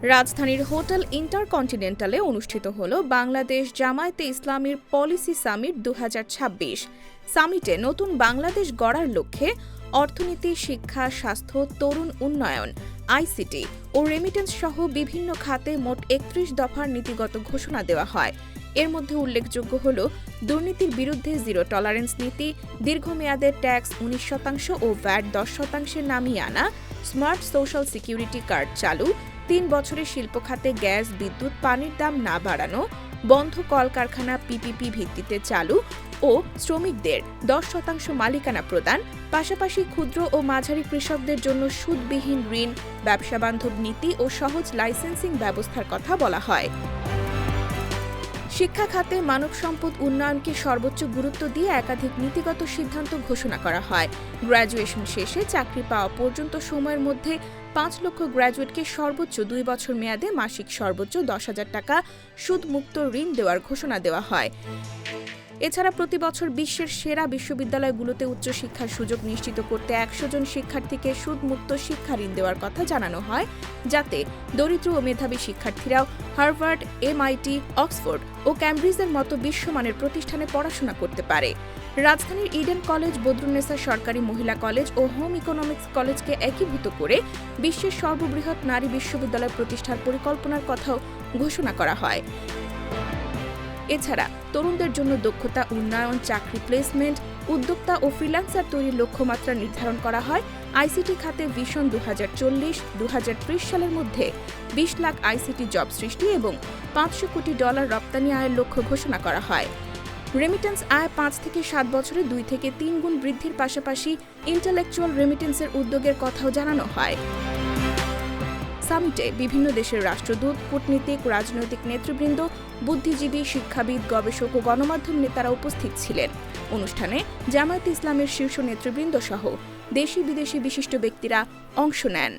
রাজধানীর হোটেল ইন্টারকন্টিনেন্টালে অনুষ্ঠিত হল বাংলাদেশ জামায়াতে ইসলামীর পলিসি সামিট ২০২৬। সামিটে নতুন বাংলাদেশ গড়ার লক্ষ্যে অর্থনীতি, শিক্ষা, স্বাস্থ্য, তরুণ উন্নয়ন, আইসিটি ও রেমিটেন্স সহ বিভিন্ন খাতে মোট ৩১ দফার নীতিগত ঘোষণা দেওয়া হয়। এর মধ্যে উল্লেখযোগ্য হল দুর্নীতির বিরুদ্ধে জিরো টলারেন্স নীতি, দীর্ঘমেয়াদের ট্যাক্স ১৯% ও ভ্যাট ১০% নামিয়ে আনা, স্মার্ট সোশ্যাল সিকিউরিটি কার্ড চালু, ৩ বছরে শিল্প খাতে গ্যাস, বিদ্যুৎ, পানির দাম না বাড়ানো, বন্ধ কলকারখানা পিপিপি ভিত্তিতে চালু ও শ্রমিকদের ১০% মালিকানা প্রদান, পাশাপাশি ক্ষুদ্র ও মাঝারি কৃষকদের জন্য সুদবিহীন ঋণ, ব্যবসাবান্ধব নীতি ও সহজ লাইসেন্সিং ব্যবস্থার কথা বলা হয়। শিক্ষা খাতে মানব সম্পদ উন্নয়নকে সর্বোচ্চ গুরুত্ব দিয়ে একাধিক নীতিগত সিদ্ধান্ত ঘোষণা করা হয়। গ্র্যাজুয়েশন শেষে চাকরি পাওয়া পর্যন্ত সময়ের মধ্যে ৫ লক্ষ গ্র্যাজুয়েটকে সর্বোচ্চ ২ বছর মেয়াদে মাসিক সর্বোচ্চ ১০,০০০ টাকা সুদমুক্ত ঋণ দেওয়ার ঘোষণা দেওয়া হয়। এছাড়া প্রতি বছর বিশ্বের সেরা বিশ্ববিদ্যালয়গুলোতে উচ্চশিক্ষার সুযোগ নিশ্চিত করতে ১০০ জন শিক্ষার্থীকে সুদমুক্ত শিক্ষা ঋণ দেওয়ার কথা জানানো হয়, যাতে দরিদ্র ও মেধাবী শিক্ষার্থীরাও হার্ভার্ড, এমআইটি, অক্সফোর্ড ও ক্যামব্রিজের মতো বিশ্বমানের প্রতিষ্ঠানে পড়াশোনা করতে পারে। রাজধানীর ইডেন কলেজ, বদরুন্নেসা সরকারি মহিলা কলেজ ও হোম ইকোনমিক্স কলেজকে একীভূত করে বিশ্বের সর্ববৃহৎ নারী বিশ্ববিদ্যালয় প্রতিষ্ঠার পরিকল্পনার কথাও ঘোষণা করা হয়। এছাড়া তরুণদের জন্য দক্ষতা উন্নয়ন, চাকরি প্লেসমেন্ট, উদ্যোক্তা ও ফ্রিল্যান্সার তৈরির লক্ষ্যমাত্রা নির্ধারণ করা হয়। আইসিটি খাতে ভিশন ২০৪০-২০৩০ সালের মধ্যে ২০ লাখ আইসিটি জব সৃষ্টি এবং $৫০০ কোটি রপ্তানি আয়ের লক্ষ্য ঘোষণা করা হয়। রেমিটেন্স আয় ৫ থেকে ৭ বছরে ২ থেকে ৩ গুণ বৃদ্ধির পাশাপাশি ইন্টালেকচুয়াল রেমিটেন্সের উদ্যোগের কথাও জানানো হয়। সামিটে বিভিন্ন দেশের রাষ্ট্রদূত, কূটনীতিক, রাজনৈতিক নেতৃবৃন্দ, বুদ্ধিজীবী, শিক্ষাবিদ, গবেষক ও গণমাধ্যম নেতারা উপস্থিত ছিলেন। অনুষ্ঠানে জামায়াতে ইসলামের শীর্ষ নেতৃবৃন্দ সহ দেশি বিদেশি বিশিষ্ট ব্যক্তিরা অংশ নেন।